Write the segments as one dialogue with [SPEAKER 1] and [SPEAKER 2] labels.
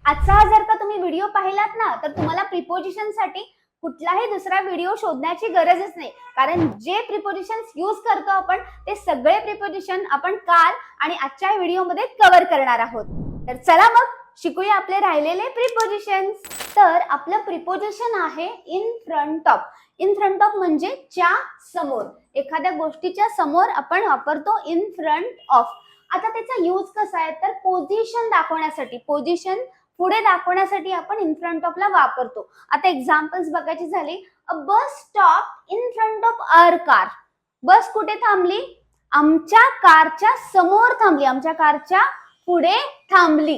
[SPEAKER 1] आजचा जर का तुम्ही व्हिडिओ पाहिलात ना तर तुम्हाला प्रिपोजिशन साठी कुठलाही दुसरा व्हिडिओ शोधण्याची गरजच नाही, कारण जे प्रिपोजिशन्स यूज करतो आपण ते सगळे प्रिपोजिशन आपण काल आणि आजच्या व्हिडिओमध्ये कव्हर करणार आहोत. तर चला मग शिकूया आपले राहिलेले प्रिपोजिशन्स. तर आपलं प्रिपोजिशन आहे in front of. In front of म्हणजे च्या समोर, एखाद्या गोष्टीच्या समोर आपण वापरतो इन फ्रंट ऑफ. आता त्याचा यूज कसा आहे तर पोझिशन दाखवण्यासाठी, पोझिशन पुढे दाखवण्यासाठी आपण इन फ्रंट ऑफ ला वापरतो. आता एक्झाम्पल्स बघायची झाली, a bus stop in front of our car. Bus कुठे थांबली? आमच्या कारच्या समोर थांबली, आमच्या कारच्या पुढे थांबली.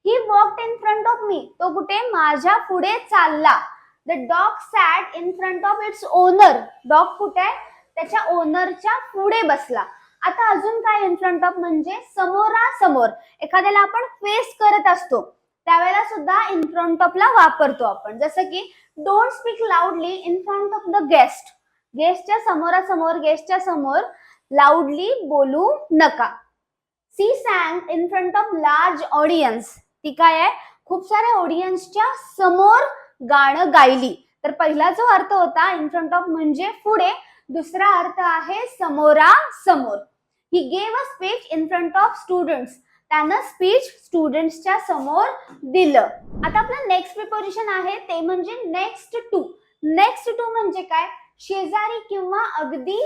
[SPEAKER 1] He walked in front of me. तो कुठे? माझ्या पुढे चालला. The dog sat in front of its owner. Dog कुठे आहे? त्याच्या ओनरच्या पुढे बसला. आता अजून काय इन फ्रंट ऑफ म्हणजे समोरासमोर. एखाद्याला आपण फेस करत असतो त्यावेळेला सुद्धा इन फ्रंट ऑफ ला वापरतो आपण. जसं की don't speak loudly in front of the guest. गेस्टच्या समोरासमोर, गेस्टच्या समोर लाऊडली बोलू नका. She sang in front of large audience. ती काय आहे? खूप साऱ्या ऑडियन्सच्या समोर गाणं गायली. तर पहिला जो अर्थ होता इन फ्रंट ऑफ म्हणजे पुढे, दुसरा अर्थ आहे समोरासमोर. He gave a speech in front of students. त्यानं स्पीच स्टुडंट्सच्या समोर दिलं. आता आपलं नेक्स्ट प्रिपोजिशन आहे ते म्हणजे नेक्स्ट टू. नेक्स्ट टू म्हणजे काय? शेजारी किंवा अगदी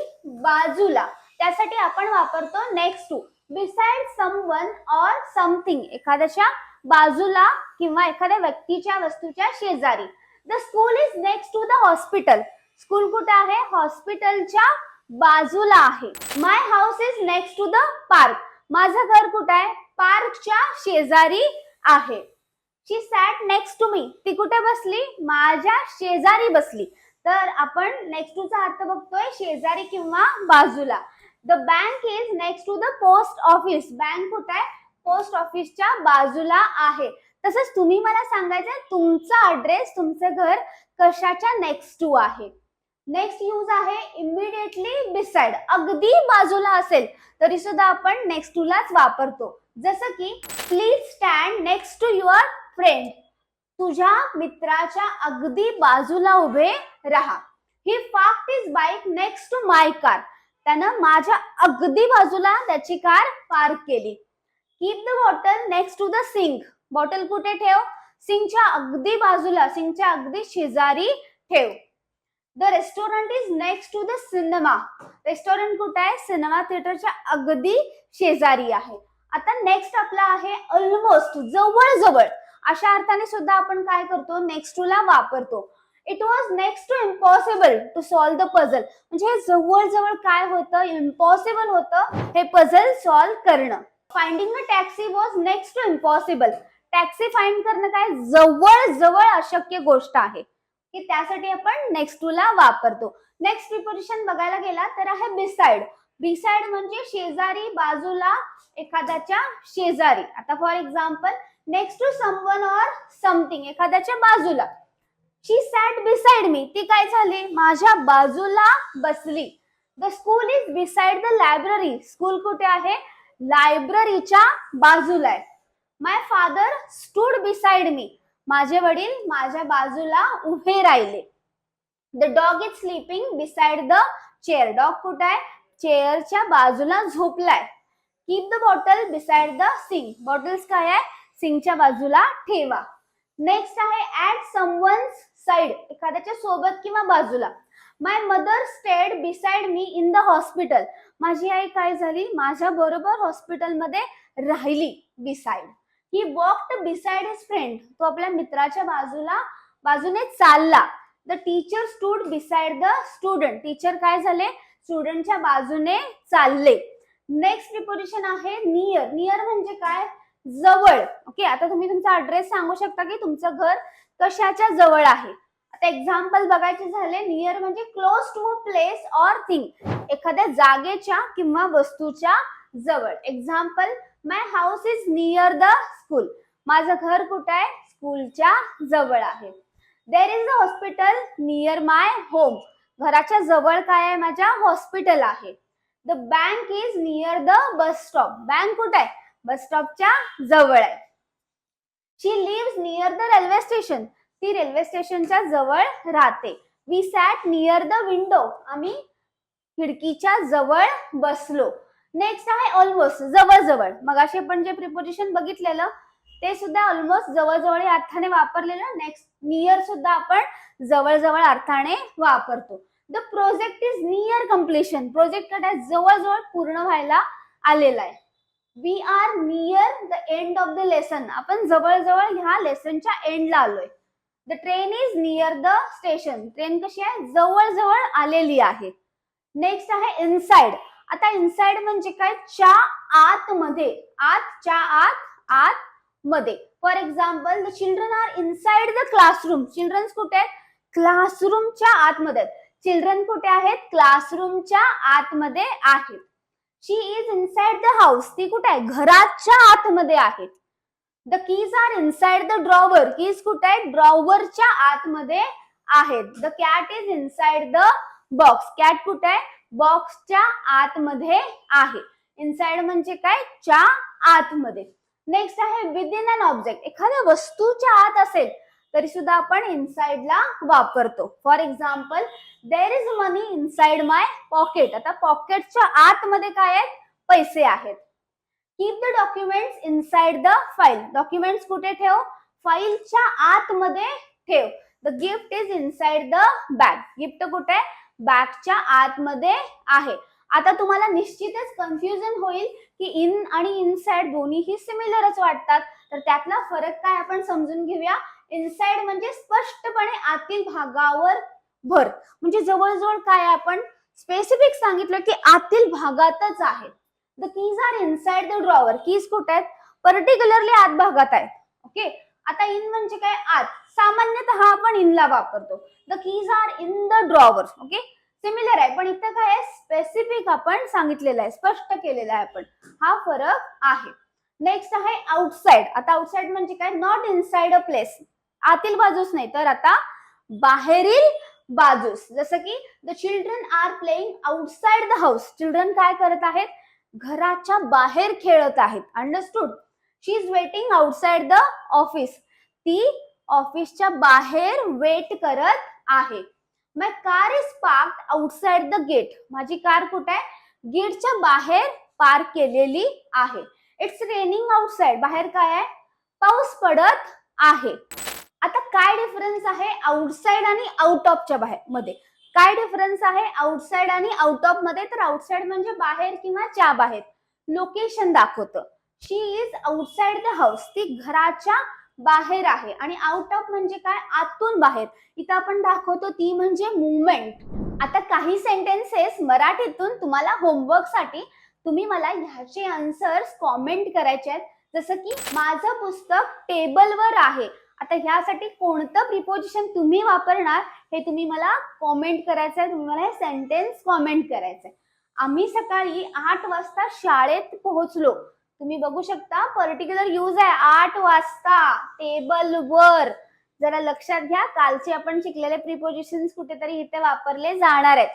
[SPEAKER 1] बाजूला. त्यासाठी आपण वापरतो next to. Beside someone or something. एखाद्याच्या बाजूला किंवा एखाद्या व्यक्तीच्या, वस्तूच्या शेजारी. The school is next to the hospital. School कुठे आहे? हॉस्पिटलच्या बाजूला आहे. My house is next to the park. माझं घर कुठे आहे? पार्कच्या शेजारी आहे. She sat next to me. ती कुठे बसली? माझ्या शेजारी बसली. तर आपण नेक्स्ट टू चा अर्थ बघतोय शेजारी किंवा बाजूला. The bank is next to the post office. Bank कुठे आहे? पोस्ट ऑफिसच्या बाजूला आहे. तसंच तुम्ही मला सांगायचं तुमचा ऍड्रेस, तुमचं घर कशाच्या नेक्स्ट टू आहे. नेक्स्ट यूज आहे इमिडिएटली बिसाइड. अगदी बाजूला असेल तरी सुद्धा आपण नेक्स्ट टू लाच वापरतो. जसं की please stand next to your friend. तुझ्या मित्राच्या अगदी बाजूला उभे राहा. He parked his bike next to my car. त्यानं माझ्या अगदी बाजूला त्याची कार पार्क केली. Keep the bottle next to the sink. Bottle कुठे ठेव? सिंकच्या अगदी बाजूला, सिंकच्या अगदी शेजारी ठेव. The restaurant is next to the cinema. Restaurant कुठे आहे? सिनेमा थिएटरच्या अगदी शेजारी आहे. आता नेक्स्ट आपला आहे ऑलमोस्ट, जवळ जवळ. अशा अर्थाने सुद्धा आपण काय करतो? नेक्स्ट टू ला वापरतो. It was next to impossible to solve the puzzle. म्हणजे हे जवळ जवळ काय होतं? इम्पॉसिबल होतं हे पझल सॉल्व्ह करणं. Finding a taxi was next to impossible. Taxi find करणं काय? जवळ जवळ अशक्य गोष्ट आहे की त्यासाठी आपण नेक्स्ट टू ला वापरतो. नेक्स्ट प्रिपोजिशन बघायला गेला तर आहे बिसाइड. बिसाइड म्हणजे शेजारी, बाजूला, एखाद्याच्या शेजारी. आता for example next to someone or something. एखाद्याच्या बाजूला. She sat beside me. ती काय झाली? माझ्या बाजूला बसली. The school is beside the library. School कुठे आहे? लायब्ररीच्या बाजूला आहे. My father stood beside me. माझे वडील माझ्या बाजूला उभे राहिले. The dog is sleeping beside the chair. Dog कुठे आहे? चेअरच्या बाजूला झोपलाय. Keep the bottle beside the sink. Bottles काय आहे? सिंकच्या बाजूला ठेवा. नेक्स्ट आहे ऍट समवन्स साइड. एखाद्याच्या सोबत किंवा बाजूला. My mother stayed beside me in the hospital. माझी आई काय झाली? माझ्या बरोबर हॉस्पिटलमध्ये राहिली. Beside. He walked beside his friend. तो आपल्या मित्राच्या बाजूने चालला. The teacher stood beside the student. Teacher काय झाले? स्टुडंटच्या बाजूने चालले. नेक्स्ट प्रिपोजिशन आहे नियर. नियर म्हणजे काय? जवळ. ओके, आता तुम्ही तुमचा ऍड्रेस सांगू शकता की तुमचं घर कशाच्या जवळ आहे. आता एक्झाम्पल बघायचे झाले, नियर म्हणजे close to a place or thing. एखाद्या जागेच्या किंवा वस्तूच्या जवळ. Example my house is near the school. माझं घर कुठे आहे? स्कूलच्या जवळ आहे. There is a hospital near my home. घराच्या जवळ काय आहे? माझ्या हॉस्पिटल आहे. The bank is near the bus stop. Bank कुठे आहे? बस स्टॉपच्या जवळ आहे. She lives near the railway station, ती रेल्वे स्टेशनच्या जवळ राहते. We Sat near the window, आम्ही खिडकीच्या जवळ बसलो. नेक्स्ट आहे ऑलमोस्ट, जवळजवळ. मगाशी आपण जे प्रिपोजिशन बघितलेलं ते सुद्धा ऑलमोस्ट जवळजवळ या अर्थाने वापरलेलं. नेक्स्ट नियर सुद्धा आपण जवळजवळ अर्थाने वापरतो. The project is near completion, project जवळजवळ पूर्ण व्हायला आलेला आहे. We are near the end of the lesson, आपण जवळजवळ ह्या लेसनच्या एंडला आलोय. The train is near the station, train कशी आहे, जवळजवळ आलेली आहे. नेक्स्ट आहे इनसाइड. आता इनसाइड म्हणजे काय, च्या आतमध्ये, आतच्या आत मध्ये. For example, the children are inside the classroom, children कुठे आहेत, क्लासरूमच्या आतमध्ये. चिल्ड्रन कुठे आहेत, क्लासरूमच्या आतमध्ये आहेत. She is inside the house, ती कुठे आहे, घराच्या आतमध्ये आहे. The keys are inside the drawer, keys कुठे आहेत, ड्रॉवरच्या आतमध्ये आहेत. The cat is inside the box, cat कुठे आहे, बॉक्सच्या आतमध्ये आहे. इनसाइड म्हणजे काय, च्या आतमध्ये. नेक्स्ट आहे विदिन अन ऑब्जेक्ट, एखाद्या वस्तूच्या आत असेल तरी सुद्धा आपण इनसाइडला वापरतो. For example, there is money inside my pocket, आता पॉकेटच्या आतमध्ये काय आहेत, पैसे आहेत. Keep the documents inside the file, documents कुठे ठेव, फाईलच्या आतमध्ये ठेव. The gift is inside the bag, gift कुठे, बॅगच्या आतमध्ये आहे. आता तुम्हाला निश्चितच कन्फ्युजन होईल की इन आणि इनसाइड दोन्हीही सिमिलरच वाटतात, तर त्यातला फरक काय आपण समजून घेऊया. इनसाइड म्हणजे स्पष्टपणे आतील भागावर भर, म्हणजे जवळजवळ काय आपण स्पेसिफिक सांगितलं की आतील भागातच आहे. The keys are inside the drawer, keys कुठे आहेत, पर्टिक्युलरली आत भागात आहेत. ओके, आता इन म्हणजे काय, आत. सामान्यतः आपण इनला वापरतो. The keys are in the drawer. Okay, similar आहे, पण इथं काय आहे, स्पेसिफिक आपण सांगितलेलं आहे, स्पष्ट केलेलं आहे आपण, हा फरक आहे. नेक्स्ट आहे आउटसाइड. आता आउटसाइड म्हणजे काय, नॉट इनसाइड अ प्लेस, आतील बाजूस नाही तर आता बाहेरील बाजूस. जसं की the children are playing outside the house, children काय करत आहेत, घराच्या बाहेर खेळत आहेत. Understood. She is waiting outside the office, ती ऑफिसच्या बाहेर वेट करत आहे. My car is parked outside the gate, माझी कार कुठे आहे, गेटच्या बाहेर पार्क केलेली आहे. इट्स रेनिंग आउटसाइड, बाहेर काय आहे, पाऊस पडत आहे. आता काय डिफरन्स आहे आउटसाइड आणि आउट ऑफच्या मध्ये, काय डिफरन्स आहे आउटसाइड आणि आउट ऑफ मध्ये, तर आउटसाइड म्हणजे बाहेर किंवा च्या बाहेर, लोकेशन दाखवतं. शी इज आउटसाइड द हाऊस, ती घराच्या बाहेर आहे. आणि आउट ऑफ म्हणजे काय, आतून बाहेर, इथं आपण दाखवतो ती म्हणजे मुवमेंट. आता काही सेंटेन्सेस मराठीतून तुम्हाला होमवर्क साठी तुम्ही मला ह्याचे आन्सर्स कॉमेंट करायचे आहेत. जसं की माझं पुस्तक टेबलवर आहे, आता ह्यासाठी कोणतं प्रिपोजिशन तुम्ही वापरणार हे तुम्ही मला कॉमेंट करायचं आहे, तुम्ही मला हे सेंटेन्स कॉमेंट करायचं आहे. आम्ही सकाळी 8 वाजता शाळेत पोहोचलो, तुम्ही बघू शकता पर्टिक्युलर यूज आहे 8 वाजता, टेबलवर. जरा लक्षात घ्या, कालचे आपण शिकलेले प्रिपोजिशन्स कुठेतरी इथे वापरले जाणार आहेत.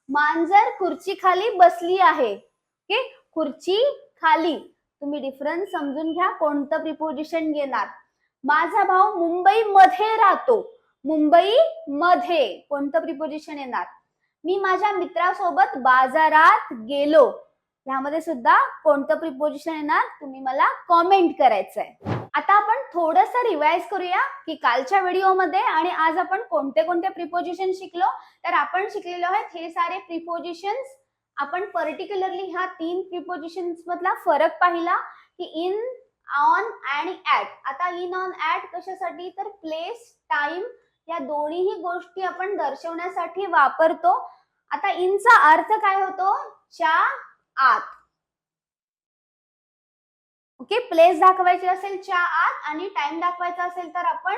[SPEAKER 1] मांजर खुर्ची खाली बसली आहे. ओके, खुर्ची खाली, तुम्ही डिफरन्स समजून घ्या कोणतं प्रिपोजिशन घेणार. माझा भाऊ मुंबई मध्ये राहतो, मुंबई मध्ये कोणतं प्रिपोजिशन येणार. मी माझ्या मित्रासोबत बाजारात गेलो, यामध्ये सुद्धा कोणतं प्रिपोजिशन येणार तुम्ही मला कॉमेंट करायचंय. आता आपण थोडंसं रिवाइज करूया की कालच्या व्हिडिओमध्ये आणि आज आपण कोणते कोणते प्रिपोजिशन शिकलो. तर आपण शिकलेलो आहेत हे सारे प्रिपोजिशन्स. आपण पर्टिक्युलरली ह्या 3 प्रिपोजिशन्स मधला फरक पाहिला की इन, ऑन आणि ऍट. आता इन, ऑन, ऍट कशासाठी, तर प्लेस, टाइम या दोन्हीही गोष्टी आपण दर्शवण्यासाठी वापरतो. आता इनचा अर्थ काय होतो, च्या आत. ओके, प्लेस दाखवायची असेल च्या आत आणि टाइम दाखवायचा असेल तर आपण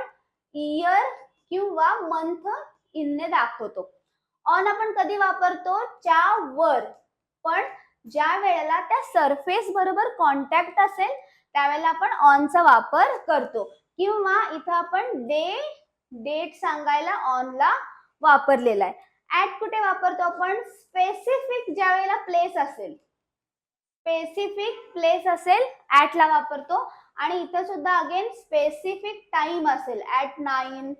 [SPEAKER 1] इयर किंवा मंथ इनने दाखवतो. ऑन आपण कधी वापरतो, च्या वर, पण ज्या वेळेला त्या सरफेस बरोबर कॉन्टॅक्ट असेल त्यावेळेला आपण ऑनचा वापर करतो. किंवा इथं आपण डेट सांगायला ऑनला वापरलेला आहे. ऍट कुठे वापरतो आपण, स्पेसिफिक ज्या वेळेला प्लेस असेल, स्पेसिफिक प्लेस असेल ऍटला वापरतो. आणि इथं सुद्धा अगेन स्पेसिफिक टाइम असेल ऍट 9,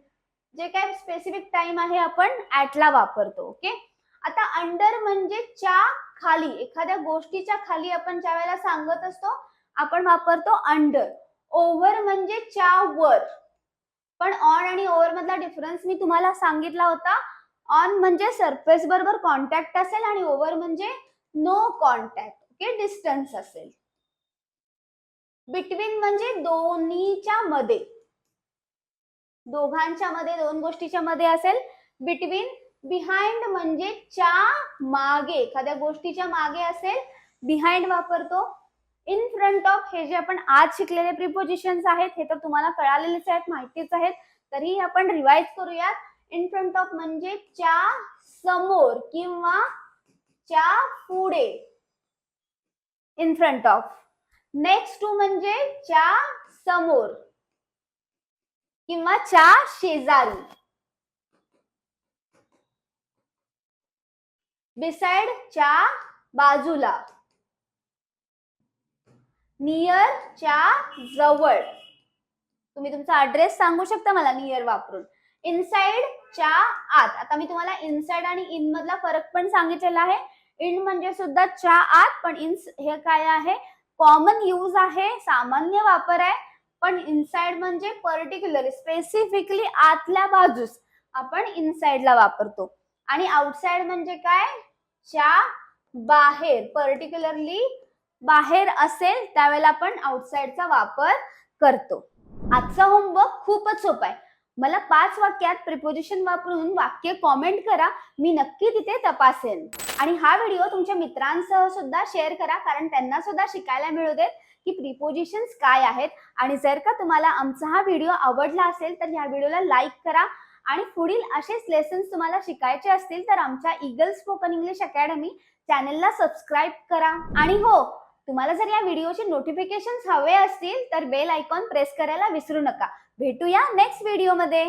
[SPEAKER 1] जे काय स्पेसिफिक टाइम आहे आपण ऍटला वापरतो. ओके. आता अंडर म्हणजे च्या खाली, एखाद्या गोष्टीच्या खाली आपण ज्या वेळेला सांगत असतो आपण वापरतो अंडर. ओव्हर म्हणजे च्या वर. पण ऑन आणि ओव्हर मधला डिफरन्स मी तुम्हाला सांगितला होता. ऑन म्हणजे सरफेस बरोबर कॉन्टॅक्ट असेल आणि ओव्हर म्हणजे नो कॉन्टॅक्ट. ओके, डिस्टन्स असेल. बिटवीन म्हणजे दोन्हीच्या मध्ये, दोघांच्या मध्ये, दोन गोष्टीच्या मध्ये असेल बिटवीन. बिहाइंड म्हणजे च्या मागे, एखाद्या गोष्टीच्या मागे असेल बिहाइंड वापरतो. इन फ्रंट ऑफ हे जे आपण आज शिकलेले प्रिपोजिशन्स आहेत हे तर तुम्हाला कळालेलेच आहेत, माहितीच आहेत, तरी आपण रिवाइज करूयात. इन फ्रंट ऑफ म्हणजे च्या समोर किंवा च्या पुढे, in front of. Next to म्हणजे च्या समोर किंवा च्या शेजारी. बिसाइड च्या बाजूला. नियर च्या जवळ. तुम्ही तुमचा ऍड्रेस सांगू शकता मला नियर वापरून. इनसाइड च्या आत. आता मी तुम्हाला इनसाइड आणि इन मधला फरक पण सांगितलेला आहे. इन म्हणजे सुद्धा च्या आत, पण इन हे काय आहे, कॉमन यूज आहे, सामान्य वापर आहे. पण इनसाइड म्हणजे पर्टिक्युलर स्पेसिफिकली आतल्या बाजूस आपण इनसाइडला वापरतो. आणि आउटसाइड म्हणजे काय, च्या बाहेर, पर्टिक्युलरली बाहेर असेल त्यावेळेला आपण आउटसाइडचा वापर करतो. आजचा होमवर्क खूपच सोपा आहे. मला 5 वाक्यात प्रिपोजिशन वापरून वाक्य कॉमेंट करा, मी नक्की तिथे तपासेन. आणि हा व्हिडिओ तुमच्या मित्रांसह सुद्धा शेअर करा, कारण त्यांना सुद्धा शिकायला मिळू देत की प्रिपोजिशन्स काय आहेत. आणि जर का तुम्हाला आमचा हा व्हिडिओ आवडला असेल तर या व्हिडिओला लाईक करा. आणि पुढील असेच लेसन्स तुम्हाला शिकायचे असतील तर आमच्या ईगल स्पोकन इंग्लिश अकॅडमी चॅनलला सबस्क्राईब करा. आणि हो, तुम्हाला जर या व्हिडिओचे नोटिफिकेशन्स हवे असतील तर बेल आयकॉन प्रेस करायला विसरू नका. भेटूया नेक्स्ट व्हिडिओमध्ये.